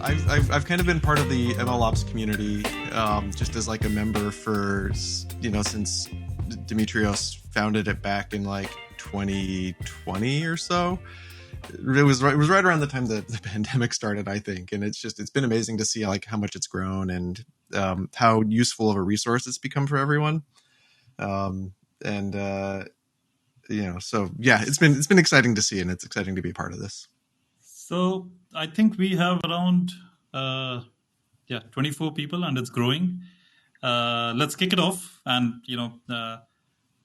I've kind of been part of the MLOps community, just as like a member for, since Dimitrios founded it back in like 2020 or so. It was right around the time the pandemic started, I think, and it's been amazing to see like how much it's grown and how useful of a resource it's become for everyone. So yeah, it's been exciting to see, and it's exciting to be part of this. So I think we have around 24 people, and it's growing. Let's kick it off. And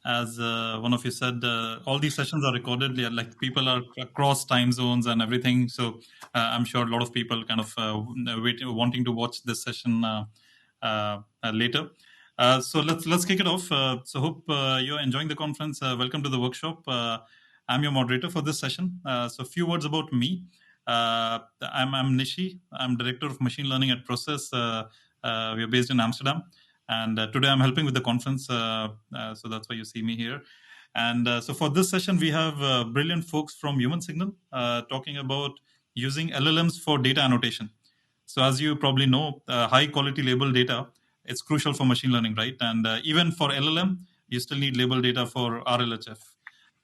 as one of you said, all these sessions are recorded. Like people are across time zones and everything. So I'm sure a lot of people kind of wanting to watch this session later. So let's kick it off. So hope you're enjoying the conference. Welcome to the workshop. I'm your moderator for this session. So a few words about me. I'm Nishi. I'm Director of Machine Learning at Process. We are based in Amsterdam. And today I'm helping with the conference. So that's why you see me here. And so for this session, we have brilliant folks from HumanSignal talking about using LLMs for data annotation. So as you probably know, high quality label data, it's crucial for machine learning, right? And even for LLM, you still need label data for RLHF.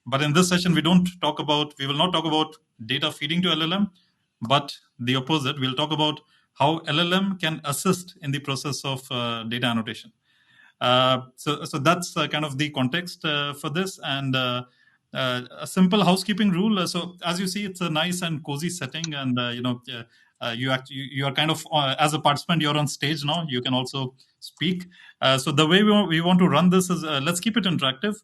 But in this session, we will not talk about data feeding to LLM, but the opposite. We'll talk about how LLM can assist in the process of data annotation. So that's kind of the context for this. And a simple housekeeping rule. So as you see, it's a nice and cozy setting, and you are kind of as a participant, you're on stage now. You can also speak. So the way we want to run this is let's keep it interactive.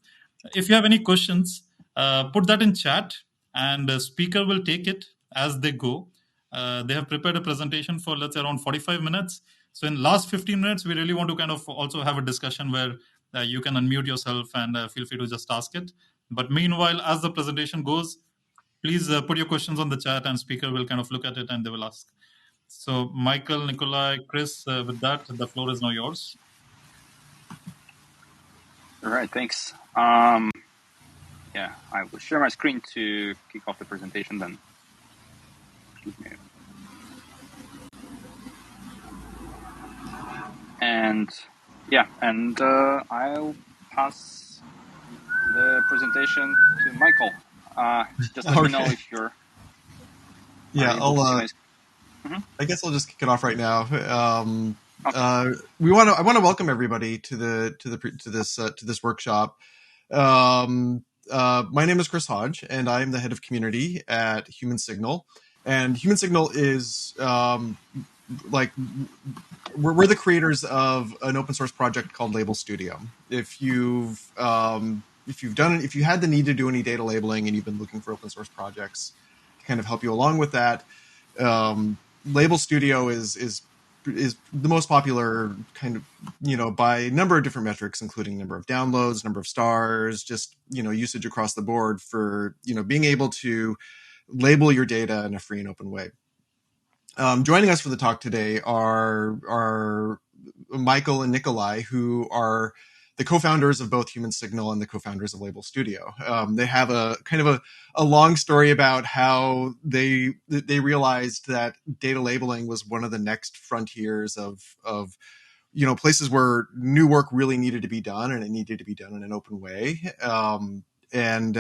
If you have any questions, put that in chat, and the speaker will take it as they go. They have prepared a presentation for, let's say, around 45 minutes. So in last 15 minutes, we really want to kind of also have a discussion where you can unmute yourself and feel free to just ask it. But meanwhile, as the presentation goes, please put your questions on the chat, and speaker will kind of look at it and they will ask. So Michael, Nikolai, Chris, with that, the floor is now yours. All right, thanks. Yeah, I will share my screen to kick off the presentation then. Excuse me. And yeah, and I'll pass the presentation to Michael. Just let me know if you're. Yeah, I guess I'll just kick it off right now. Okay. I want to welcome everybody to this workshop. My name is Chris Hodge, and I'm the head of community at HumanSignal. And HumanSignal is we're the creators of an open source project called Label Studio. If you had the need to do any data labeling and you've been looking for open source projects to kind of help you along with that, Label Studio is the most popular kind of, by a number of different metrics, including number of downloads, number of stars, just, usage across the board for, being able to label your data in a free and open way. Joining us for the talk today are Michael and Nikolai, who are the co-founders of both HumanSignal and the co-founders of Label Studio. They have a kind of a long story about how they realized that data labeling was one of the next frontiers of places where new work really needed to be done, and it needed to be done in an open way. And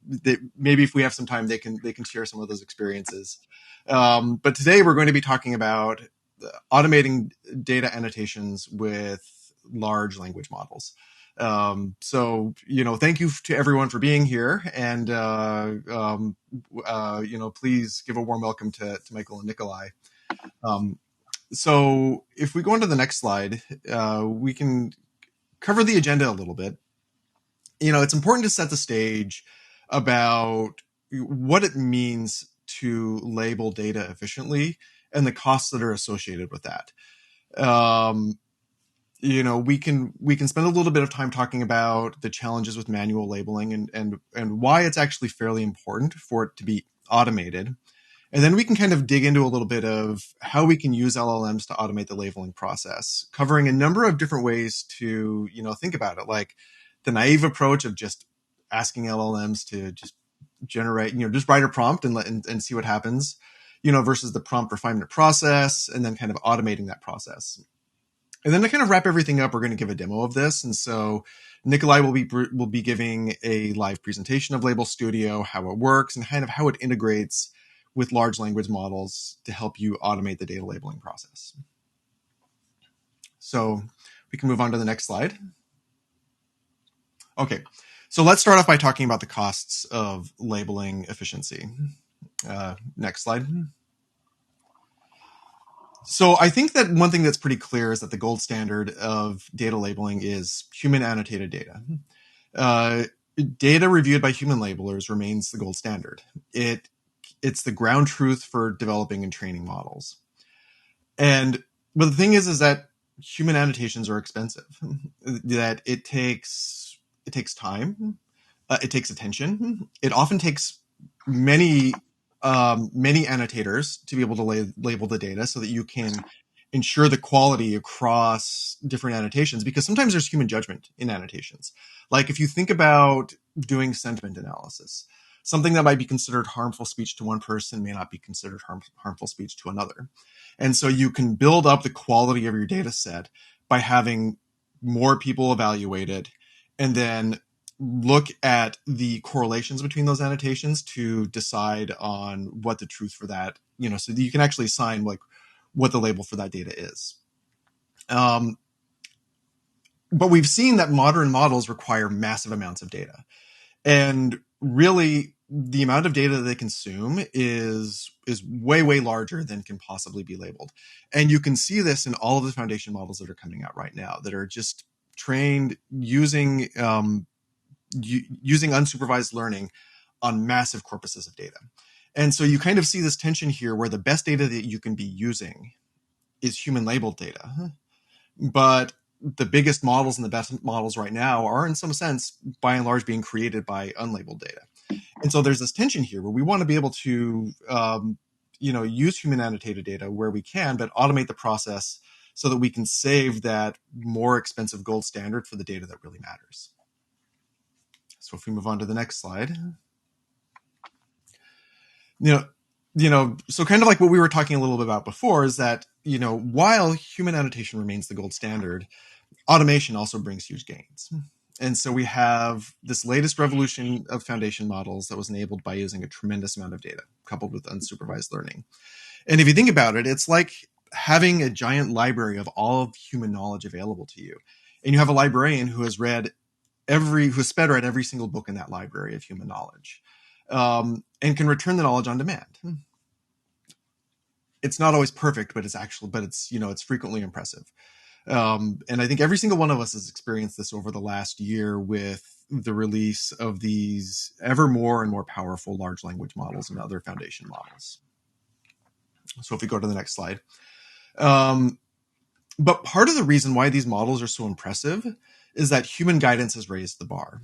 they maybe if we have some time, they can share some of those experiences. But today we're going to be talking about automating data annotations with large language models. So thank you to everyone for being here, and please give a warm welcome to Michael and Nikolai. So if we go on to the next slide, we can cover the agenda a little bit. It's important to set the stage about what it means to label data efficiently and the costs that are associated with that. We can spend a little bit of time talking about the challenges with manual labeling and why it's actually fairly important for it to be automated. And then we can kind of dig into a little bit of how we can use LLMs to automate the labeling process, covering a number of different ways to, think about it, like the naive approach of just asking LLMs to just generate, just write a prompt and see what happens. versus the prompt refinement process, and then kind of automating that process. And then to kind of wrap everything up, we're going to give a demo of this. And so Nikolai will be giving a live presentation of Label Studio, how it works, and kind of how it integrates with large language models to help you automate the data labeling process. So we can move on to the next slide. Okay, so let's start off by talking about the costs of labeling efficiency. Next slide. So I think that one thing that's pretty clear is that the gold standard of data labeling is human annotated data. Data reviewed by human labelers remains the gold standard. It's the ground truth for developing and training models. But the thing is that human annotations are expensive. That it takes time, it takes attention. It often takes many annotators to be able to label the data so that you can ensure the quality across different annotations, because sometimes there's human judgment in annotations. Like if you think about doing sentiment analysis, something that might be considered harmful speech to one person may not be considered harmful speech to another. And so you can build up the quality of your data set by having more people evaluate it, and then look at the correlations between those annotations to decide on what the truth for that, so that you can actually assign like what the label for that data is. But we've seen that modern models require massive amounts of data, and really the amount of data that they consume is way, way larger than can possibly be labeled. And you can see this in all of the foundation models that are coming out right now that are just trained using unsupervised learning on massive corpuses of data. And so you kind of see this tension here where the best data that you can be using is human labeled data. But the biggest models and the best models right now are in some sense, by and large, being created by unlabeled data. And so there's this tension here where we want to be able to, use human annotated data where we can, but automate the process so that we can save that more expensive gold standard for the data that really matters. So if we move on to the next slide, so kind of like what we were talking a little bit about before is that, while human annotation remains the gold standard, automation also brings huge gains. And so we have this latest revolution of foundation models that was enabled by using a tremendous amount of data coupled with unsupervised learning. And if you think about it, it's like having a giant library of all of human knowledge available to you. And you have a librarian who has sped read every single book in that library of human knowledge, and can return the knowledge on demand. It's not always perfect, but it's frequently impressive. And I think every single one of us has experienced this over the last year with the release of these ever more and more powerful large language models and other foundation models. So if we go to the next slide. But part of the reason why these models are so impressive is that human guidance has raised the bar.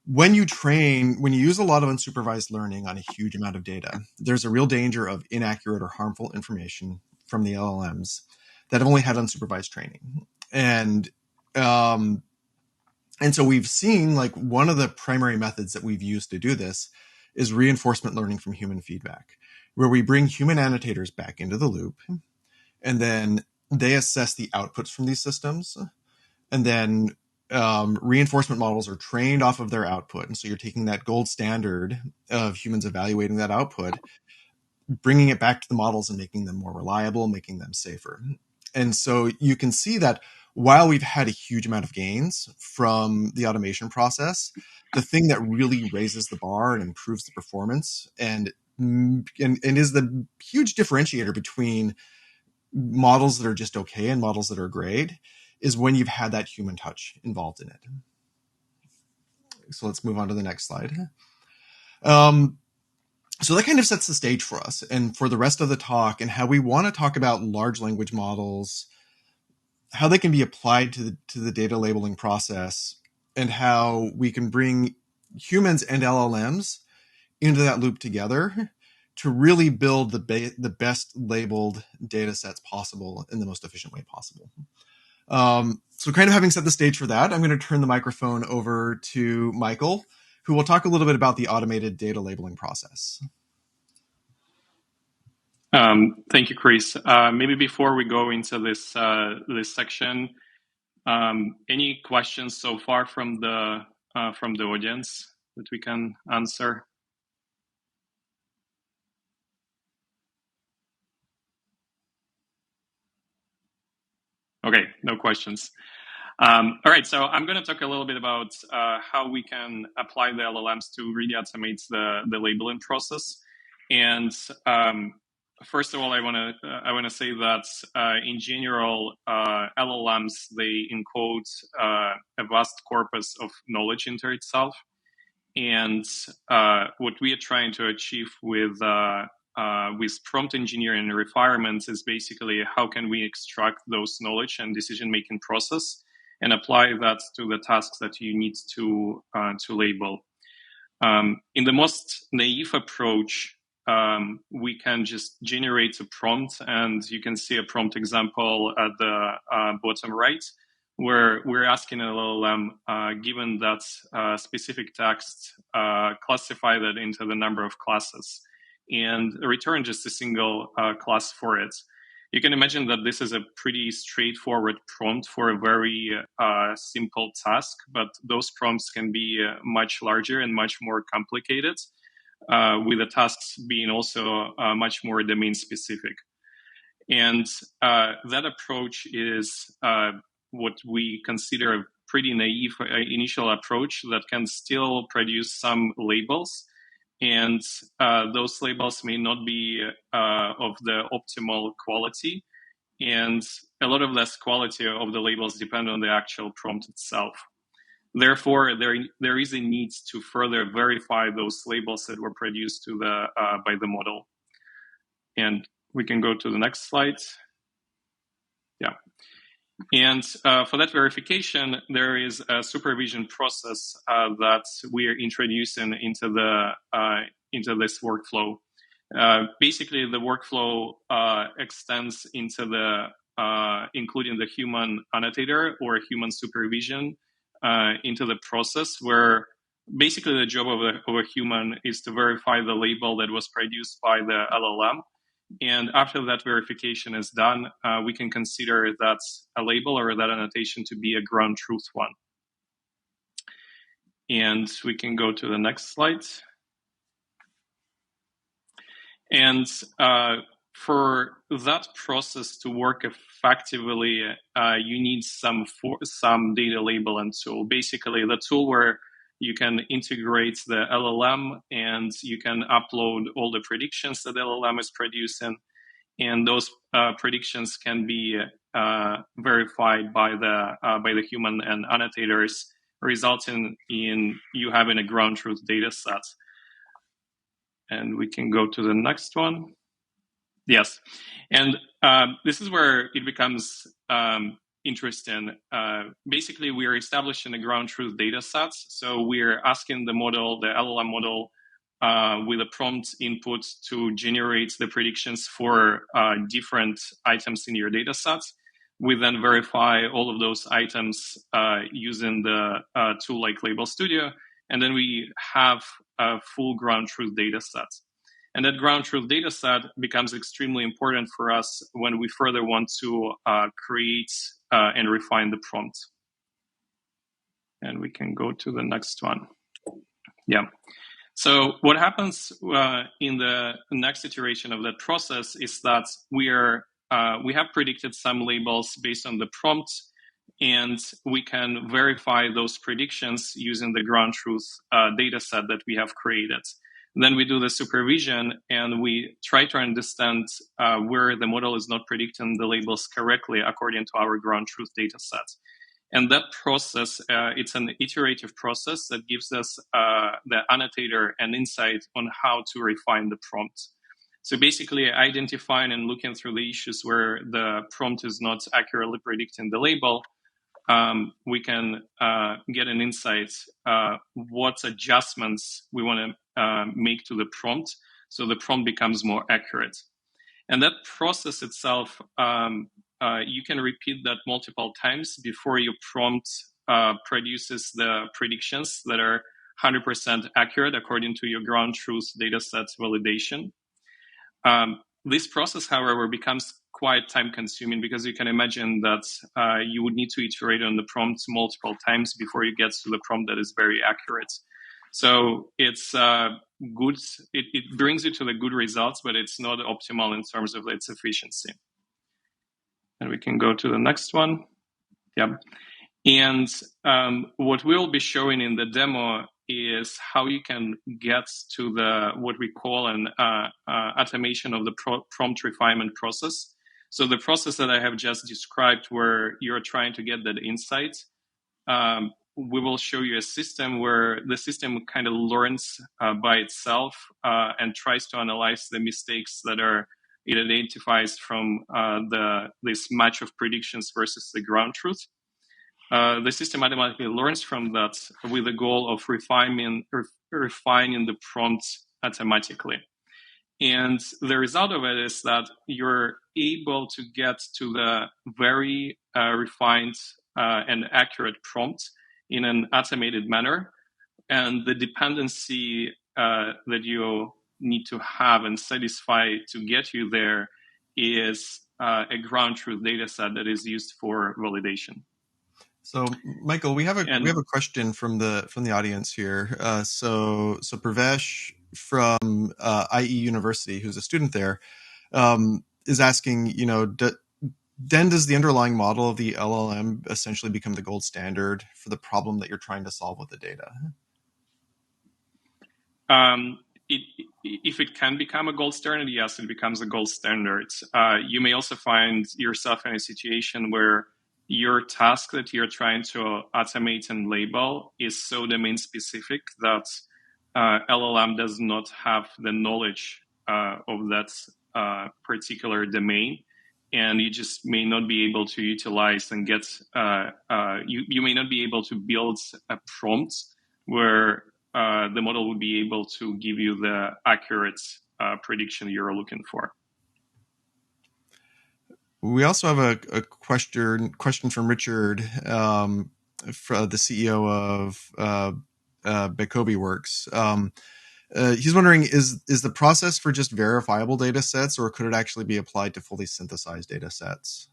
When you use a lot of unsupervised learning on a huge amount of data, there's a real danger of inaccurate or harmful information from the LLMs that have only had unsupervised training. And so we've seen, like, one of the primary methods that we've used to do this is reinforcement learning from human feedback, where we bring human annotators back into the loop, and then they assess the outputs from these systems, and then reinforcement models are trained off of their output. And so you're taking that gold standard of humans evaluating that output, bringing it back to the models and making them more reliable, making them safer. And so you can see that while we've had a huge amount of gains from the automation process, the thing that really raises the bar and improves the performance and is the huge differentiator between models that are just okay and models that are great is when you've had that human touch involved in it. So let's move on to the next slide. So that kind of sets the stage for us and for the rest of the talk and how we want to talk about large language models, how they can be applied to the data labeling process, and how we can bring humans and LLMs into that loop together to really build the best labeled data sets possible in the most efficient way possible. So kind of having set the stage for that, I'm going to turn the microphone over to Michael, who will talk a little bit about the automated data labeling process. Thank you, Chris. Maybe before we go into this this section, any questions so far from the audience that we can answer? Okay, no questions. All right, so I'm going to talk a little bit about how we can apply the LLMs to really automate the labeling process. And first of all, I want to say that in general, LLMs, they encode a vast corpus of knowledge into itself. And what we are trying to achieve with prompt engineering and refinements is basically how can we extract those knowledge and decision-making process and apply that to the tasks that you need to label. In the most naive approach, we can just generate a prompt, and you can see a prompt example at the bottom right, where we're asking an LLM, given that specific text, classify that into the number of classes and return just a single class for it. You can imagine that this is a pretty straightforward prompt for a very simple task, but those prompts can be much larger and much more complicated, with the tasks being also much more domain specific. And that approach is what we consider a pretty naive initial approach that can still produce some labels. And those labels may not be of the optimal quality. And a lot of this quality of the labels depend on the actual prompt itself. Therefore, there is a need to further verify those labels that were produced to the by the model. And we can go to the next slide. Yeah. And for that verification, there is a supervision process that we are introducing into this workflow. Basically, the workflow extends into including the human annotator or human supervision into the process, where basically the job of a human is to verify the label that was produced by the LLM. And after that verification is done, we can consider that a label or that annotation to be a ground truth one. And we can go to the next slide. And for that process to work effectively, you need some data labeling tool. Basically, the tool where you can integrate the LLM and you can upload all the predictions that the LLM is producing. And those predictions can be verified by the human and annotators, resulting in you having a ground truth data set. And we can go to the next one. Yes, and this is where it becomes interesting. Basically, we are establishing a ground truth data sets. So we're asking the model, the LLM model, with a prompt input to generate the predictions for different items in your data sets. We then verify all of those items using the tool like Label Studio, and then we have a full ground truth data set. And that ground truth data set becomes extremely important for us when we further want to create and refine the prompt. And we can go to the next one. Yeah. So what happens in the next iteration of that process is that we have predicted some labels based on the prompt, and we can verify those predictions using the ground truth data set that we have created. Then we do the supervision, and we try to understand where the model is not predicting the labels correctly according to our ground truth data set. And that process, it's an iterative process that gives us, the annotator, an insight on how to refine the prompt. So basically identifying and looking through the issues where the prompt is not accurately predicting the label, we can get an insight what adjustments we want to make to the prompt so the prompt becomes more accurate. And that process itself, you can repeat that multiple times before your prompt produces the predictions that are 100% accurate according to your ground truth dataset validation. This process, however, becomes quite time consuming because you can imagine that you would need to iterate on the prompt multiple times before you get to the prompt that is very accurate. So it's good. It brings you to the good results, but it's not optimal in terms of its efficiency. And we can go to the next one. Yeah. And what we'll be showing in the demo is how you can get to the what we call an automation of the prompt refinement process. So the process that I have just described, where you're trying to get that insight, we will show you a system where the system kind of learns by itself and tries to analyze the mistakes that it identifies from this match of predictions versus the ground truth. The system automatically learns from that with the goal of refining the prompt automatically. And the result of it is that you're able to get to the very refined and accurate prompt in an automated manner. And the dependency that you need to have and satisfy to get you there is a ground truth data set that is used for validation. So, Michael, we have a question from the audience here. So Pravesh from IE University, who's a student there, is asking, then does the underlying model of the LLM essentially become the gold standard for the problem that you're trying to solve with the data? If it can become a gold standard, yes, it becomes a gold standard. You may also find yourself in a situation where your task that you're trying to automate and label is so domain specific that LLM does not have the knowledge of that particular domain, and you just may not be able to utilize and get. You may not be able to build a prompt where the model would be able to give you the accurate prediction you're looking for. We also have a question from Richard, from the CEO of Bekobi Works. He's wondering, is the process for just verifiable data sets, or could it actually be applied to fully synthesized data sets?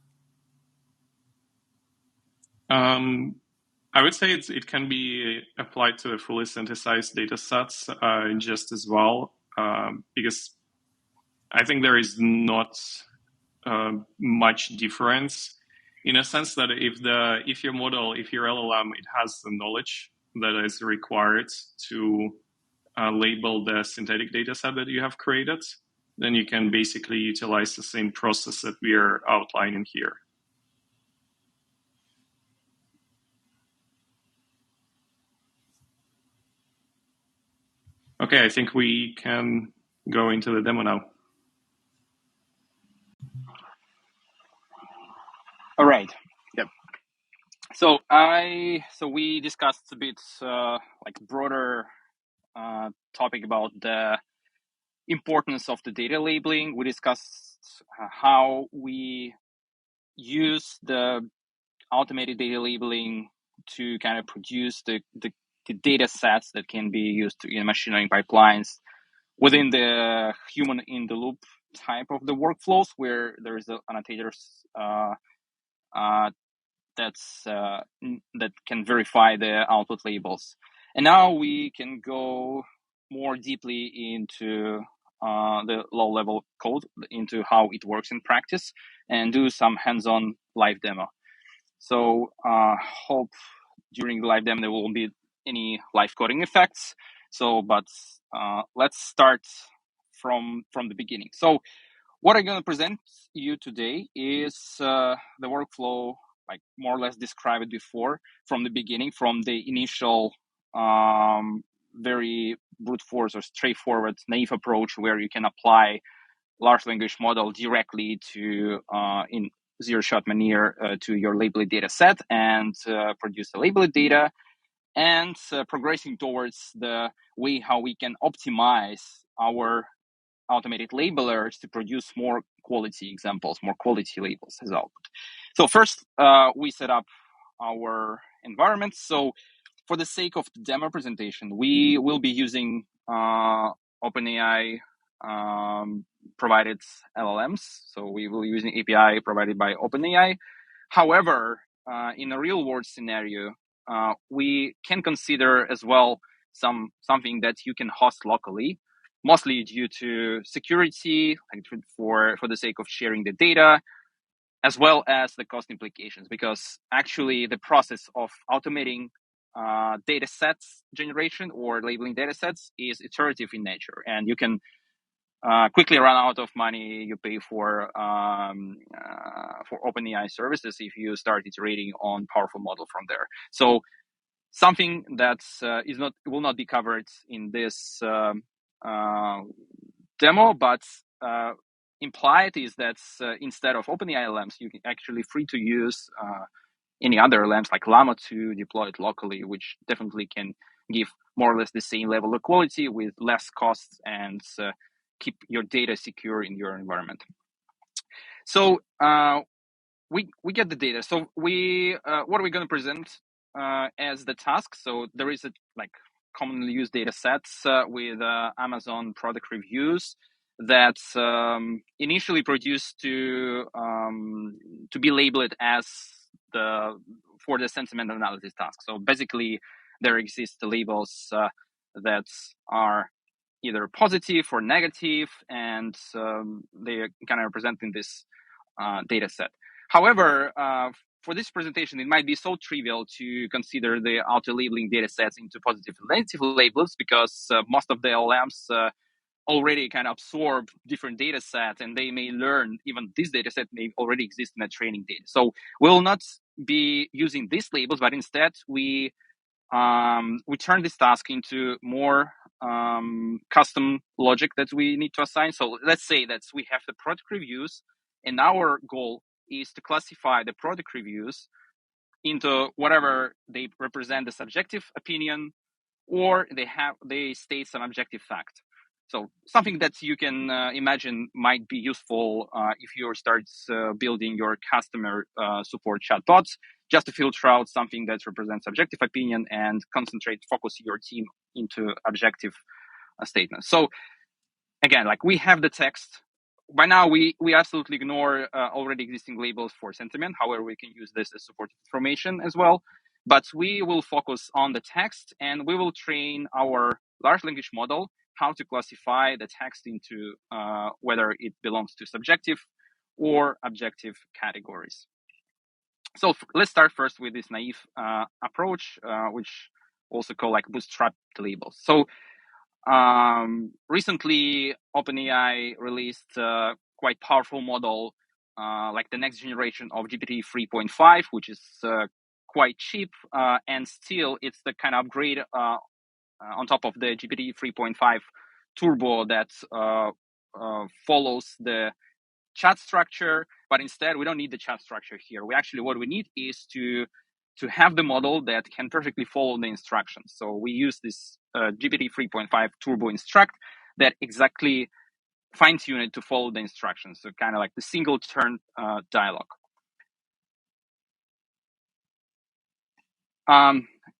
I would say it can be applied to the fully synthesized data sets just as well, because I think there is not much difference in a sense that if your model, if your LLM, it has the knowledge that is required to label the synthetic data set that you have created, then you can basically utilize the same process that we are outlining here. Okay, I think we can go into the demo now. All right. Yep. So we discussed a bit like broader topic about the importance of the data labeling. We discussed how we use the automated data labeling to kind of produce the data sets that can be used in machine learning pipelines within the human in the loop type of the workflows, where there is annotators that can verify the output labels. And now we can go more deeply into the low-level code, into how it works in practice, and do some hands-on live demo. So hope during the live demo there won't be any live coding effects. So, but let's start from the beginning. So what I'm going to present you today is the workflow, like more or less described it before, from the beginning, from the initial very brute force or straightforward naive approach where you can apply large language model directly to in zero-shot manner to your labeled data set and produce the labeled data, and progressing towards the way how we can optimize our automated labelers to produce more quality examples, more quality labels as output. So first, we set up our environment. So for the sake of the demo presentation, we will be using OpenAI provided LLMs. So we will use an API provided by OpenAI. However, in a real world scenario, we can consider as well something that you can host locally, mostly due to security, like for the sake of sharing the data, as well as the cost implications, because actually the process of automating data sets generation or labeling data sets is iterative in nature, and you can quickly run out of money you pay for OpenAI services if you start iterating on powerful model from there. So something that will not be covered in this demo, but implied is that instead of OpenAI LLMs, you can actually free to use any other LLMs like Llama to deploy it locally, which definitely can give more or less the same level of quality with less costs and keep your data secure in your environment. So we get the data. So what are we going to present as the task? So there is a commonly used data sets with Amazon product reviews that initially produced to be labeled as for the sentiment analysis task. So basically, there exist labels that are either positive or negative, and they are kind of representing this data set. However, for this presentation, it might be so trivial to consider the auto-labeling data sets into positive and negative labels, because most of the LLMs already kind of absorb different data sets, and they may learn even this data set may already exist in a training data. So we'll not be using these labels, but instead we turn this task into more custom logic that we need to assign. So let's say that we have the product reviews, and our goal is to classify the product reviews into whatever they represent the subjective opinion, or they state some objective fact. So something that you can imagine might be useful if you start building your customer support chatbots, just to filter out something that represents subjective opinion and focus your team into objective statements. So again, we have the text. By now, we absolutely ignore already existing labels for sentiment. However, we can use this as supported information as well. But we will focus on the text, and we will train our large language model how to classify the text into whether it belongs to subjective or objective categories. So let's start first with this naive approach, which also called bootstrap labels. So recently, OpenAI released a quite powerful model, like the next generation of GPT 3.5, which is quite cheap, and still it's the kind of upgrade on top of the GPT 3.5 Turbo that follows the chat structure, but instead we don't need the chat structure here. What we need is to have the model that can perfectly follow the instructions. So we use this GPT 3.5 Turbo Instruct that exactly fine-tune it to follow the instructions. So kind of like the single turn dialogue.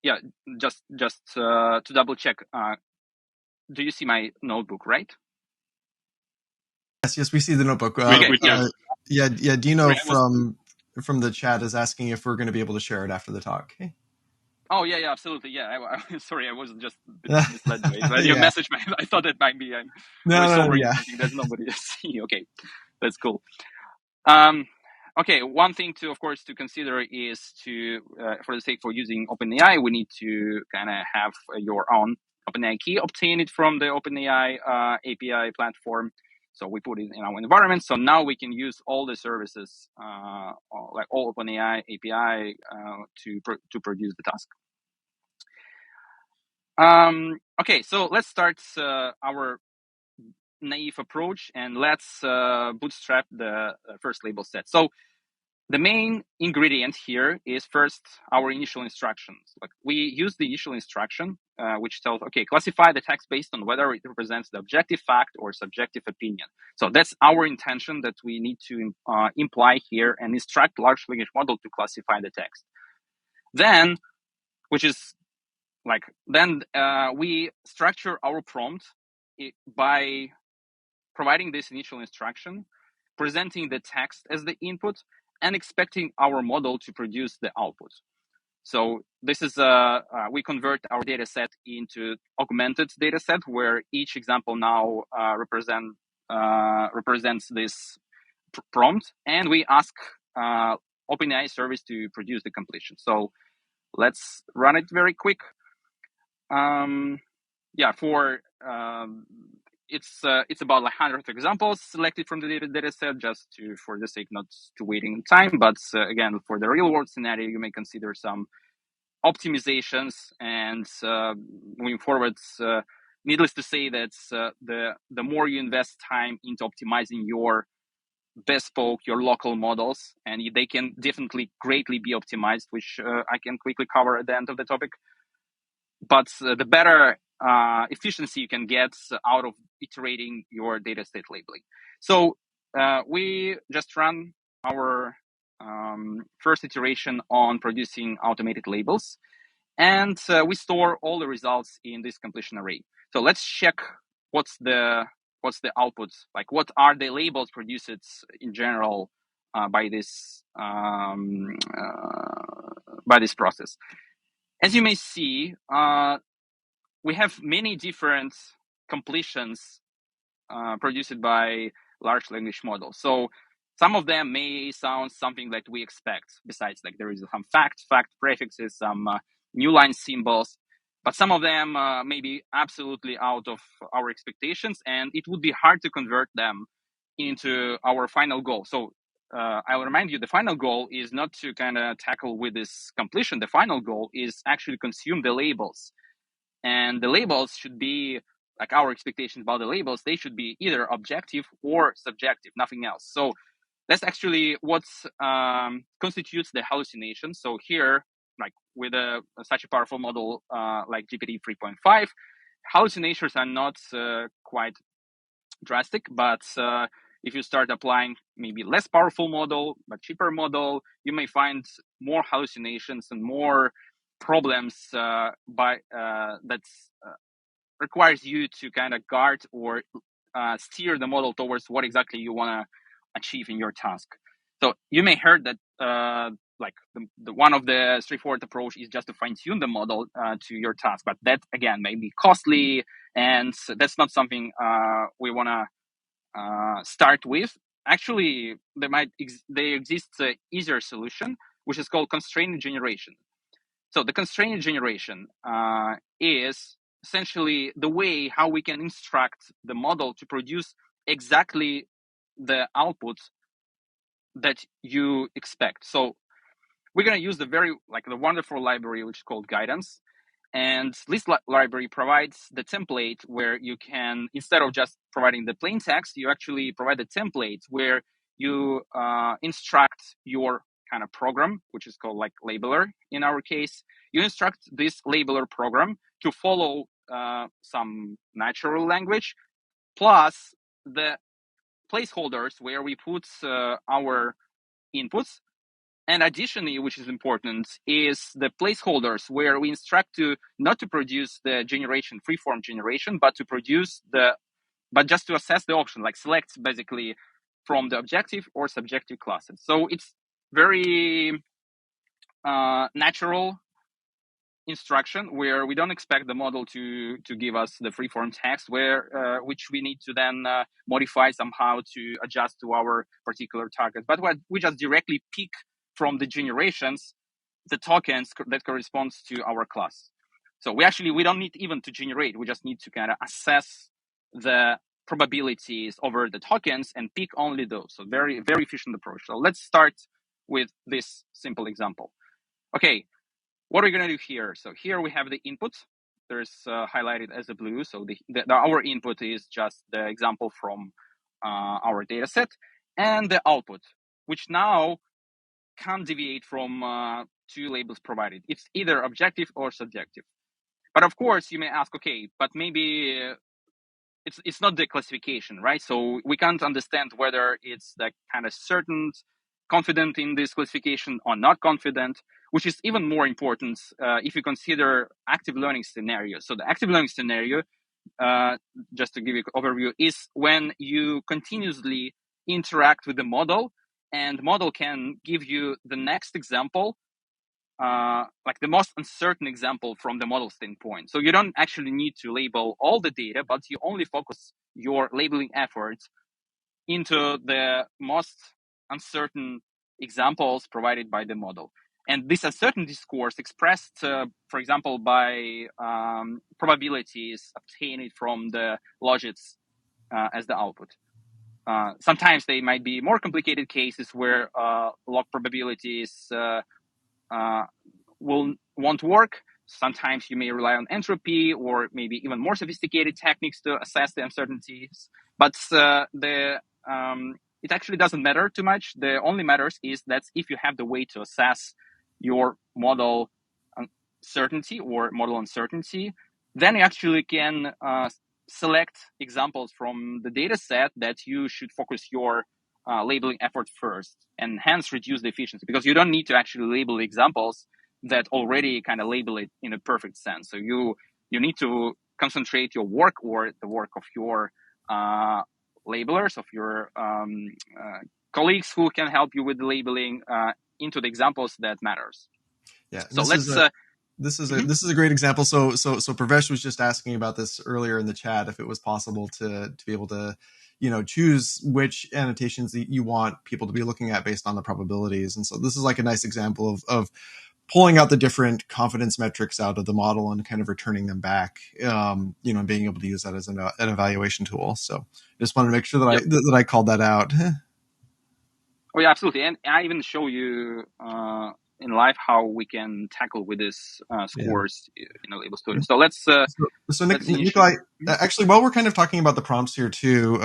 Yeah, just to double check. Do you see my notebook, right? Yes, we see the notebook. Yeah, Dino from the chat is asking if we're going to be able to share it after the talk. Okay. Oh yeah, absolutely. Yeah, sorry, I was just a bit misled by it. Your message, I thought that might be something that nobody see. Okay, that's cool. Okay, one thing to, of course, to consider is to, for the sake for using OpenAI, we need to kind of have your own OpenAI key, obtain it from the OpenAI API platform. So we put it in our environment. So now we can use all the services, like all OpenAI API, to produce the task. Okay, so let's start our naive approach, and let's bootstrap the first label set. So the main ingredient here is first our initial instructions. We use the initial instruction, which tells, okay, classify the text based on whether it represents the objective fact or subjective opinion. So that's our intention that we need to imply here and instruct large language model to classify the text. Then, we structure our prompt by providing this initial instruction, presenting the text as the input, and expecting our model to produce the output. So this is we convert our data set into augmented data set, where each example now represents this prompt, and we ask OpenAI service to produce the completion. So let's run it very quick. It's about like 100 examples selected from the data set, just for the sake not to waiting time. But again, for the real world scenario, you may consider some optimizations, and moving forward, needless to say that the more you invest time into optimizing your bespoke, your local models, and they can definitely greatly be optimized, which I can quickly cover at the end of the topic. But the better efficiency you can get out of iterating your data state labeling. So we just ran our first iteration on producing automated labels, and we store all the results in this completion array. So let's check what's the output, like what are the labels produced in general by this process. As you may see, we have many different completions produced by large language models. So some of them may sound something that we expect. Besides, like there is some fact prefixes, some new line symbols, but some of them may be absolutely out of our expectations, and it would be hard to convert them into our final goal. So I'll remind you, the final goal is not to kind of tackle with this completion. The final goal is actually consume the labels. And the labels should be, like our expectations about the labels, they should be either objective or subjective, nothing else. So that's actually what constitutes the hallucination. So here, like with such a powerful model like GPT 3.5, hallucinations are not quite drastic, but if you start applying maybe less powerful model, but cheaper model, you may find more hallucinations and more problems that requires you to kind of guard or steer the model towards what exactly you want to achieve in your task. So you may heard that like the one of the straightforward approach is just to fine tune the model to your task, but that again may be costly, and that's not something we want to start with. Actually, there exists an easier solution, which is called constraint generation. So the constraint generation is essentially the way how we can instruct the model to produce exactly the output that you expect. So we're going to use the wonderful library, which is called guidance. And this library provides the template where you can, instead of just providing the plain text, you actually provide the template where you instruct your kind of program, which is called like labeler in our case. You instruct this labeler program to follow some natural language, plus the placeholders where we put our inputs. And additionally, which is important, is the placeholders where we instruct to not to produce the generation, freeform generation, but to produce but just to assess the option, like select basically from the objective or subjective classes. So it's very natural instruction where we don't expect the model to give us the freeform text which we need to then modify somehow to adjust to our particular target. But we just directly pick from the generations the tokens that corresponds to our class. So we don't need even to generate. We just need to kind of assess the probabilities over the tokens and pick only those. So very, very efficient approach. So let's start with this simple example. Okay, what are we going to do here? So here we have the input. There's highlighted as a blue. So our input is just the example from our data set, and the output, which now can't deviate from two labels provided. It's either objective or subjective. But of course, you may ask, okay, but maybe it's not the classification, right? So we can't understand whether it's the kind of certain, confident in this classification or not confident, which is even more important if you consider active learning scenarios. So the active learning scenario, just to give you an overview, is when you continuously interact with the model, and model can give you the next example, like the most uncertain example from the model standpoint. So you don't actually need to label all the data, but you only focus your labeling efforts into the most uncertain examples provided by the model. And this uncertainty scores expressed, for example, by probabilities obtained from the logits as the output. Sometimes they might be more complicated cases where log probabilities won't work. Sometimes you may rely on entropy or maybe even more sophisticated techniques to assess the uncertainties. But it actually doesn't matter too much. The only matters is that if you have the way to assess your model certainty or model uncertainty, then you actually can select examples from the data set that you should focus your labeling effort first, and hence reduce the efficiency, because you don't need to actually label examples that already kind of label it in a perfect sense. So you need to concentrate your work or the work of your labelers, of your colleagues who can help you with the labeling into the examples that matters. Yeah. So this is a great example. So Pravesh was just asking about this earlier in the chat, if it was possible to be able to, choose which annotations that you want people to be looking at based on the probabilities. And so this is like a nice example of pulling out the different confidence metrics out of the model and kind of returning them back, and being able to use that as an evaluation tool. So I just wanted to make sure that that I called that out. Oh yeah, absolutely. And I even show you in live how we can tackle with this scores in a label studio. So let's Nikolai, actually, while we're kind of talking about the prompts here too,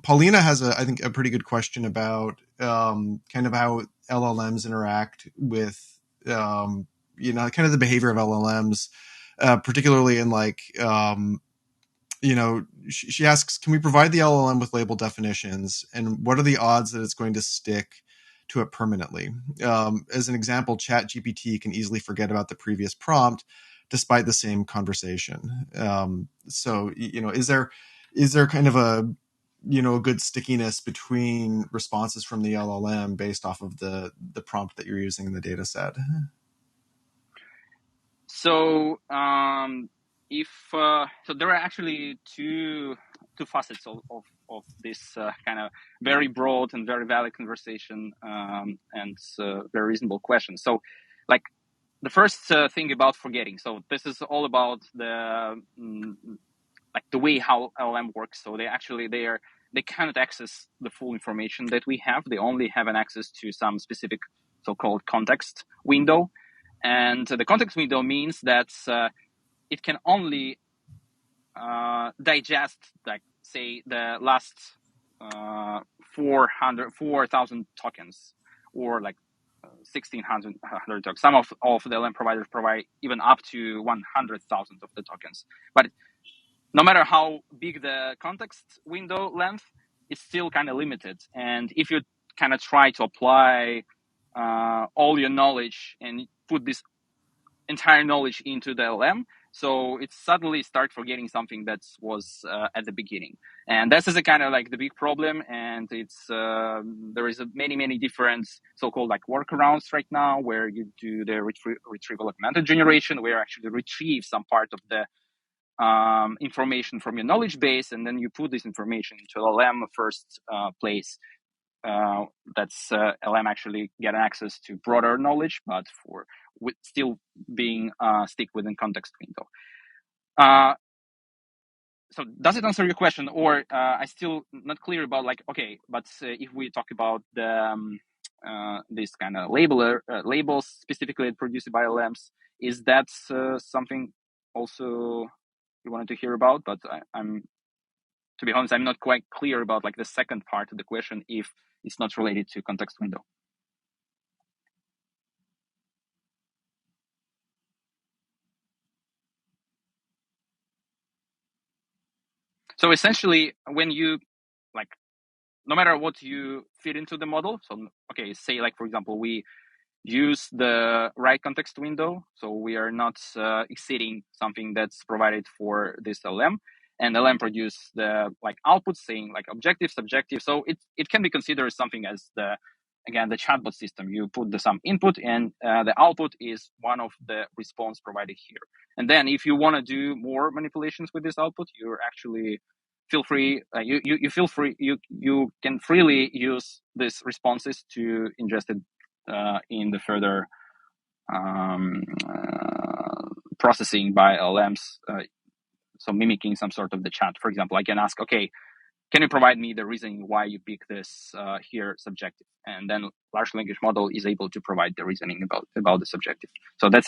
Paulina has I think a pretty good question about kind of how LLMs interact with kind of the behavior of LLMs, particularly in like she asks, can we provide the LLM with label definitions, and what are the odds that it's going to stick to it permanently? As an example, ChatGPT can easily forget about the previous prompt despite the same conversation. So, is there kind of a good stickiness between responses from the LLM based off of the prompt that you're using in the data set? So so there are actually two facets of this kind of very broad and very valid conversation, and very reasonable question. So, like, the first thing about forgetting. So this is all about the the way how LLM works. So they cannot access the full information that we have. They only have an access to some specific so-called context window. And the context window means that it can only digest, like, say, the last 4,000 tokens, or like 1,600 tokens. Some of the LLM providers provide even up to 100,000 of the tokens. But no matter how big the context window length, it's still kind of limited. And if you kind of try to apply all your knowledge and put this entire knowledge into the LM, so it suddenly starts forgetting something that was at the beginning. And this is a kind of like the big problem. And it's there is many different so-called like workarounds right now, where you do the retrieval augmented generation, where you actually retrieve some part of the information from your knowledge base, and then you put this information into LLM first place. That's LM actually get access to broader knowledge, but with still being stick within context window. So does it answer your question, or I still not clear about like, okay, but if we talk about the this kind of labels specifically produced by LMs, is that something also you wanted to hear about? But I'm, to be honest, I'm not quite clear about like the second part of the question, if it's not related to context window. So essentially, when you, like, no matter what you feed into the model, so, okay, say like, for example, we use the right context window, so we are not exceeding something that's provided for this LM. and LM produce the like output saying like objective, subjective. So it can be considered something as the chatbot system. You put some input, and the output is one of the response provided here. And then if you want to do more manipulations with this output, you're actually feel free. You can freely use these responses to ingest it in the further processing by LLMs. So mimicking some sort of the chat. For example, I can ask, okay, can you provide me the reasoning why you pick this here subjective? And then large language model is able to provide the reasoning about the subjective. So that's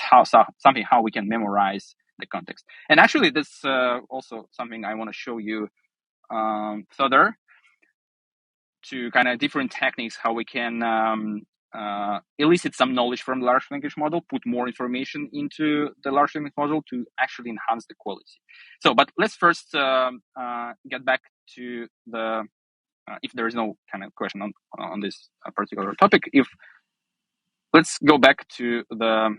something how we can memorize the context. And actually, this also something I want to show you further, to kind of different techniques how we can elicit some knowledge from the large language model, put more information into the large language model to actually enhance the quality. So, but let's first get back to the, if there is no kind of question on this particular topic, let's go back to the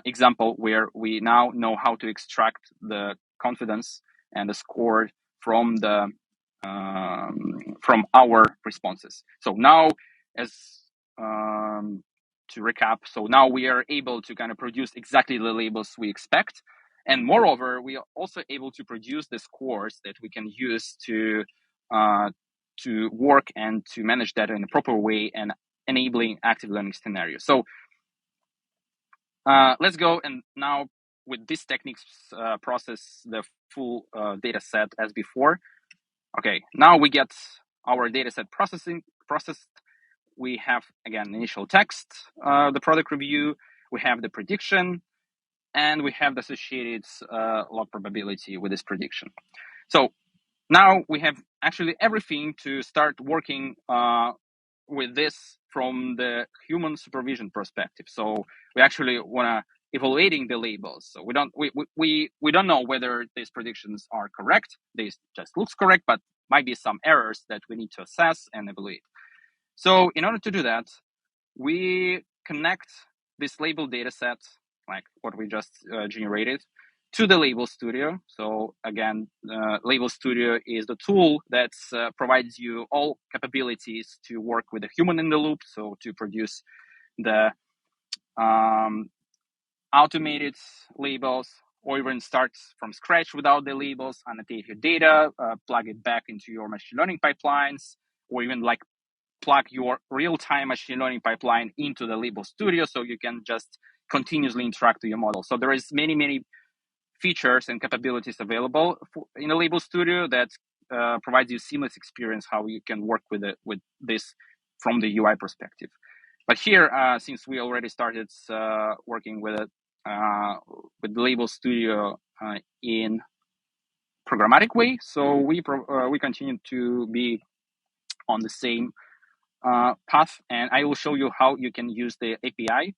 example where we now know how to extract the confidence and the score from the from our responses. So now, as to recap, so now we are able to kind of produce exactly the labels we expect, and moreover, we are also able to produce the scores that we can use to work and to manage data in a proper way and enabling active learning scenarios. So let's go and now with these techniques process the full data set as before. Okay, now we get our data set processed. We have, again, initial text, the product review, we have the prediction, and we have the associated log probability with this prediction. So now we have actually everything to start working with this from the human supervision perspective. So we actually want to evaluating the labels. So we don't know whether these predictions are correct. They just looks correct, but might be some errors that we need to assess and evaluate. So in order to do that, we connect this label data set, like what we just generated, to the Label Studio. So again, Label Studio is the tool that provides you all capabilities to work with a human in the loop. So to produce the automated labels, or even start from scratch without the labels, annotate your data, plug it back into your machine learning pipelines, or even like plug your real-time machine learning pipeline into the Label Studio so you can just continuously interact with your model. So there is many features and capabilities available in the Label Studio that provides you seamless experience how you can work with this from the UI perspective. But here, since we already started working with it, with the Label Studio in programmatic way, so we continue to be on the same path, and I will show you how you can use the API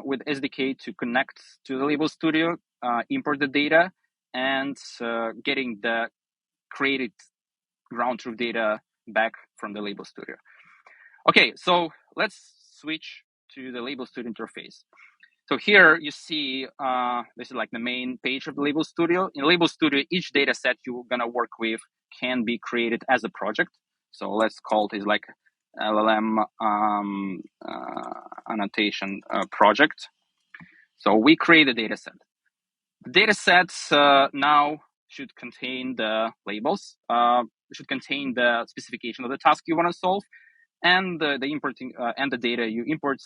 with SDK to connect to the Label Studio, import the data, and getting the created ground truth data back from the Label Studio. Okay, so let's switch to the Label Studio interface. So here you see, this is like the main page of the Label Studio. In Label Studio, each data set you're gonna work with can be created as a project. So let's call it like LLM annotation project. So we create a data set. The data sets now should contain the labels, should contain the specification of the task you want to solve, and the importing and the data you import,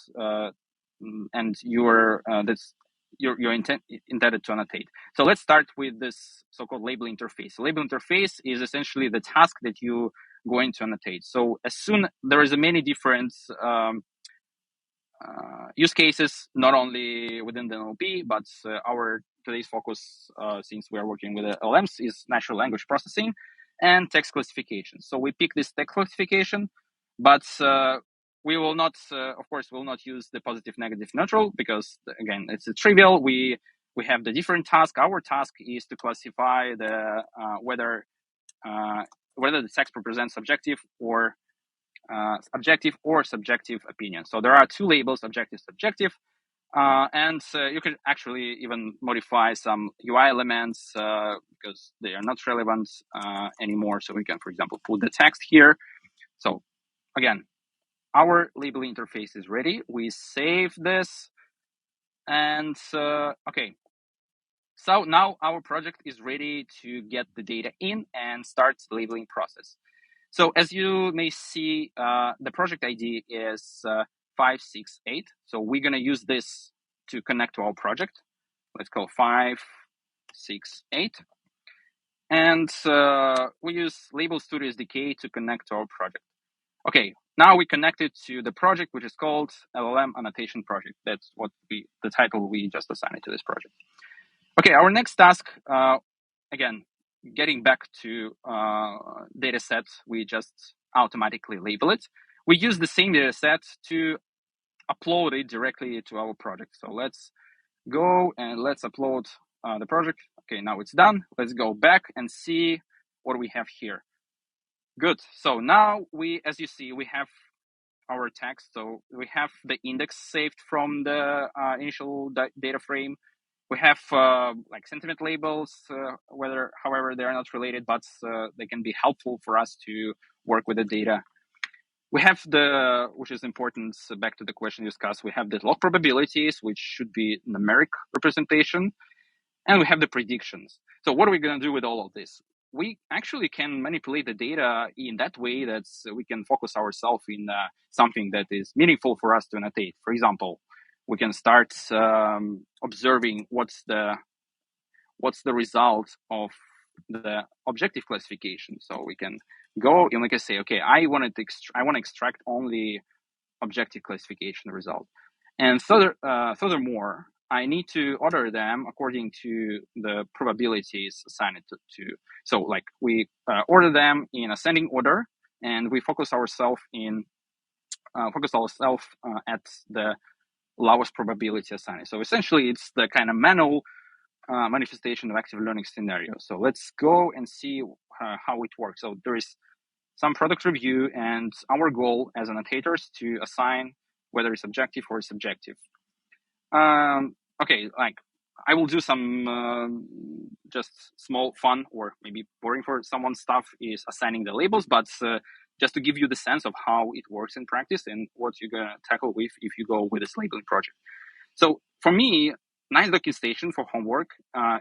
and you're intended to annotate. So let's start with this so-called label interface. So label interface is essentially the task that you going to annotate. So as soon there is many different use cases, not only within the NLP, but our today's focus, since we are working with LLMs, is natural language processing and text classification. So we pick this text classification, but we will not, of course, will not use the positive, negative, neutral, because again, it's a trivial. We have the different task. Our task is to classify the whether the text represents objective or subjective opinion. So there are two labels, objective, subjective. And you can actually even modify some UI elements because they are not relevant anymore. So we can, for example, put the text here. So again, our labeling interface is ready. We save this. And okay, so now our project is ready to get the data in and start the labeling process. So as you may see, the project ID is 568. So we're going to use this to connect to our project. Let's go 568. And we use Label Studio SDK to connect to our project. Okay, now we connected to the project, which is called LLM Annotation Project. That's what the title we just assigned to this project. Okay, our next task, again, getting back to data set, we just automatically label it. We use the same data set to upload it directly to our project. So let's go and let's upload the project. Okay, now it's done. Let's go back and see what we have here. Good. So now we, as you see, we have our text. So we have the index saved from the initial data frame. We have like sentiment labels, however, they are not related, but they can be helpful for us to work with the data. We have which is important, back to the question discussed, we have the log probabilities, which should be numeric representation, and we have the predictions. So what are we going to do with all of this? We actually can manipulate the data in that way that we can focus ourselves in something that is meaningful for us to annotate. For example, we can start observing what's the result of the objective classification. So we can go and we can say, okay, I want to extract only objective classification result. And furthermore, I need to order them according to the probabilities assigned to. So like we order them in ascending order, and we focus ourselves at the lowest probability assigned. So essentially, it's the kind of manual manifestation of active learning scenario. So let's go and see how it works. So there is some product review, and our goal as annotators to assign whether it's objective or subjective. Okay, like I will do some just small fun or maybe boring for someone stuff is assigning the labels, but just to give you the sense of how it works in practice and what you're gonna tackle with if you go with this labeling project. So for me, nice docking station for homework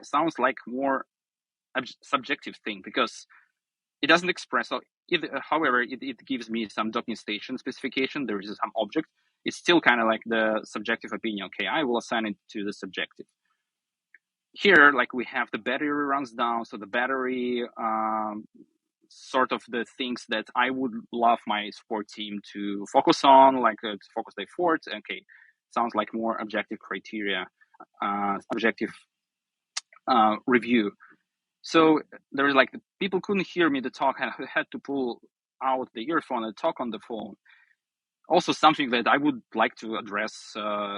sounds like more subjective thing because it doesn't express. So however, it gives me some docking station specification. There is some object. It's still kind of like the subjective opinion. Okay, I will assign it to the subjective. Here, like we have the battery runs down. So the battery, sort of the things that I would love my support team to focus on, like to focus the effort. Okay, sounds like more objective criteria, objective review. So there was like people couldn't hear me to talk. I had to pull out the earphone and talk on the phone. Also, something that I would like to address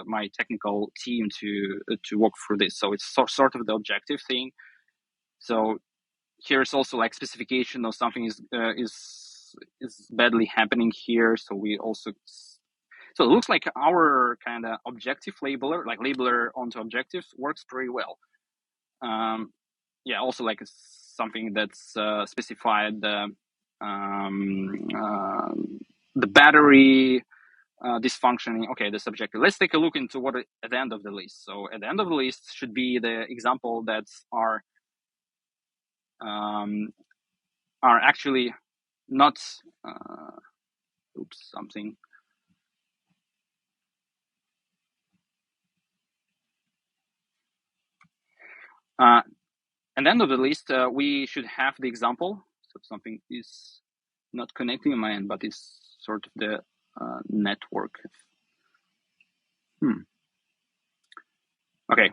my technical team to work through this. So it's sort of the objective thing. So here's also like specification of something is badly happening here. So we also it looks like our kind of objective labeler, like labeler onto objectives, works pretty well. Yeah, also like something that's specified the battery dysfunctioning. Okay, the subjective. Let's take a look into what at the end of the list. So at the end of the list should be the example that are actually not. Oops, something. At the end of the list, we should have the example. So something is not connecting in my end, but it's sort of the network. Okay.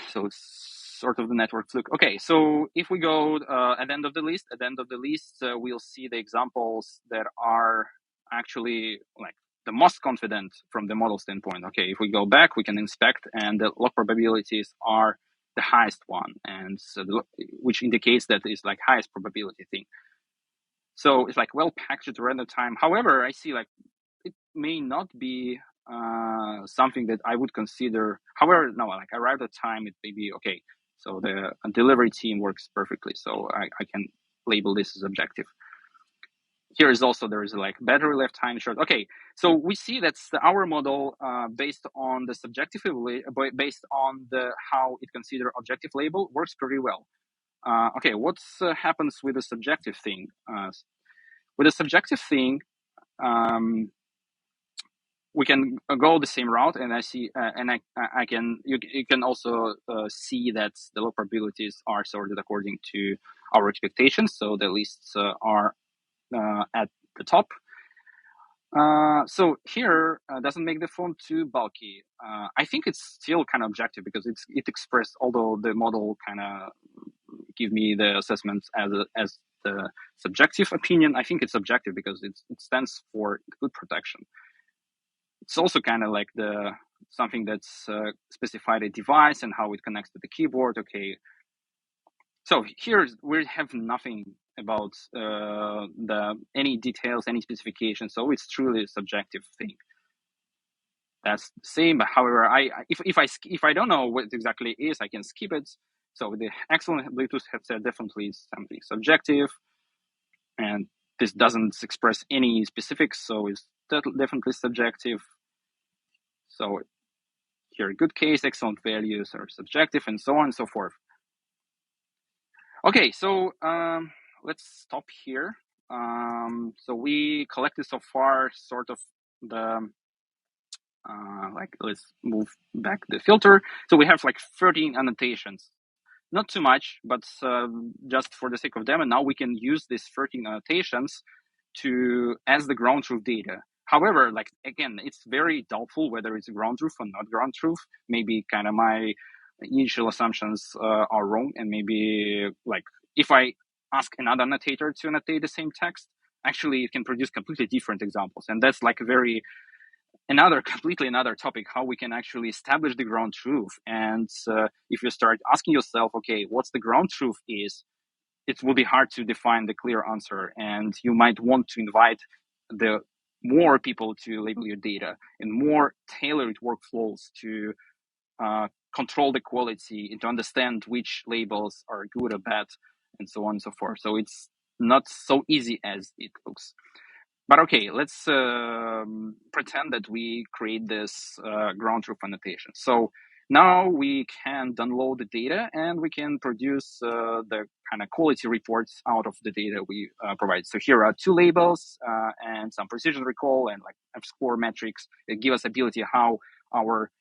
So it's sort of the network fluke. Okay, so if we go at the end of the list, we'll see the examples that are actually like the most confident from the model standpoint. Okay, if we go back, we can inspect, and the log probabilities are the highest one, and so which indicates that it's like highest probability thing. So it's like well packaged random time. However, I see like it may not be something that I would consider. However, no, like arrived at time, it may be okay. So the delivery team works perfectly. So I can label this as objective. Here is also, there is like battery lifetime short. Okay, so we see that's our model based on the subjective, based on the how it consider objective label works pretty well. Okay, what happens with the subjective thing? With the subjective thing, we can go the same route, and I see, and I can you can also see that the low probabilities are sorted according to our expectations. So the lists are at the top. So here doesn't make the font too bulky. I think it's still kind of objective because it expressed, although the model kind of give me the assessment as the subjective opinion. I think it's objective because it stands for good protection. It's also kind of like the something that's specified a device and how it connects to the keyboard. Okay, so here we have nothing about any details, any specifications. So it's truly a subjective thing. That's the same. However, if I don't know what exactly it is, I can skip it. So the excellent Bluetooth headset definitely is something subjective, and this doesn't express any specifics, so it's definitely subjective. So here, good case, excellent values are subjective, and so on and so forth. Okay, so let's stop here. So we collected so far sort of the let's move back the filter. So we have like 13 annotations. Not too much, but just for the sake of demo, now we can use these 13 annotations to as the ground truth data. However, like again, it's very doubtful whether it's ground truth or not ground truth. Maybe kind of my initial assumptions are wrong, and maybe like if I ask another annotator to annotate the same text, actually it can produce completely different examples, and that's like completely another topic, how we can actually establish the ground truth. And if you start asking yourself, okay, what's the ground truth is, it will be hard to define the clear answer, and you might want to invite the more people to label your data and more tailored workflows to control the quality and to understand which labels are good or bad, and so on and so forth. So it's not so easy as it looks. But okay, let's pretend that we create this ground truth annotation. So now we can download the data and we can produce the kind of quality reports out of the data we provide. So here are two labels and some precision recall and like F-score metrics that give us ability how our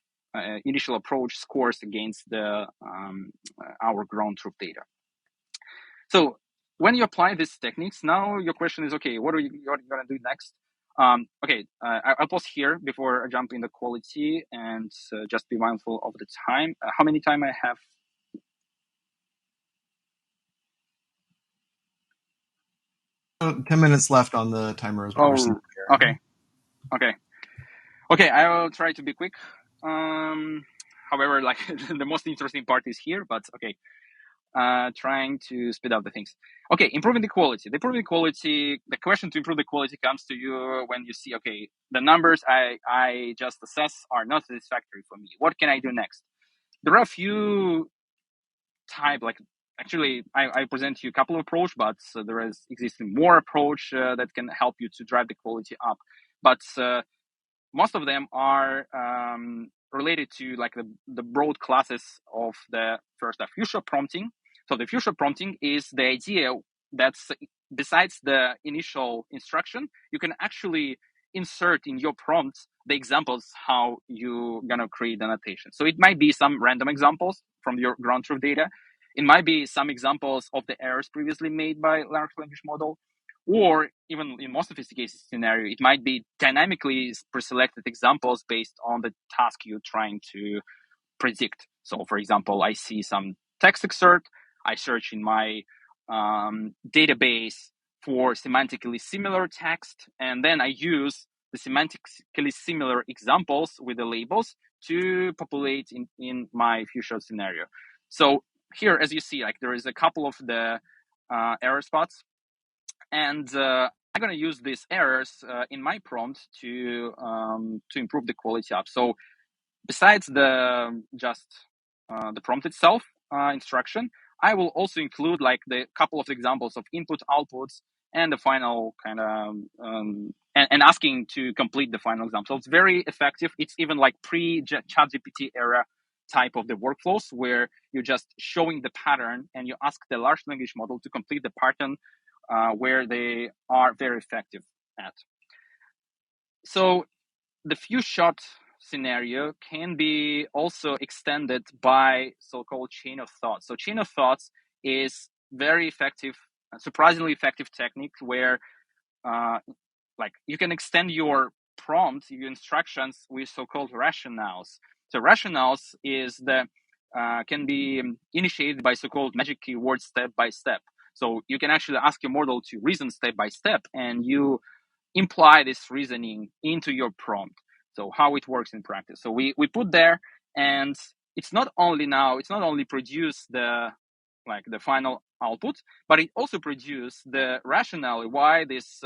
initial approach scores against the our ground truth data. So when you apply these techniques, now your question is, okay, what are you going to do next? Okay, I'll pause here before I jump in the quality and just be mindful of the time. How many time I have? Oh, 10 minutes left on the timer as well. Oh, okay. I will try to be quick. However, like the most interesting part is here, but okay. Trying to speed up the things. Okay, improving the quality. The question to improve the quality comes to you when you see, okay, the numbers I just assessed are not satisfactory for me. What can I do next? There are a few actually, I present you a couple of approach, but there is existing more approach that can help you to drive the quality up. But most of them are related to like the broad classes of the first future prompting. So the future prompting is the idea that besides the initial instruction, you can actually insert in your prompt the examples how you're gonna create annotation. So it might be some random examples from your ground truth data. It might be some examples of the errors previously made by large language model, or even in more sophisticated scenario, it might be dynamically pre-selected examples based on the task you're trying to predict. So for example, I see some text excerpt, I search in my database for semantically similar text, and then I use the semantically similar examples with the labels to populate in my future scenario. So here, as you see, like there is a couple of the error spots, and I'm going to use these errors in my prompt to improve the quality up. So besides the prompt itself instruction, I will also include like the couple of examples of input outputs and the final kind of and asking to complete the final example. So it's very effective. It's even like pre-ChatGPT era type of the workflows where you're just showing the pattern and you ask the large language model to complete the pattern where they are very effective at. So the few shot scenario can be also extended by so-called chain of thoughts. So chain of thoughts is very effective, surprisingly effective technique where like you can extend your prompt, your instructions with so-called rationales. So rationales is the can be initiated by so-called magic keyword step by step. So you can actually ask your model to reason step by step, and you imply this reasoning into your prompt. So how it works in practice. So we put there, and it's not only produce the final output, but it also produce the rationale why this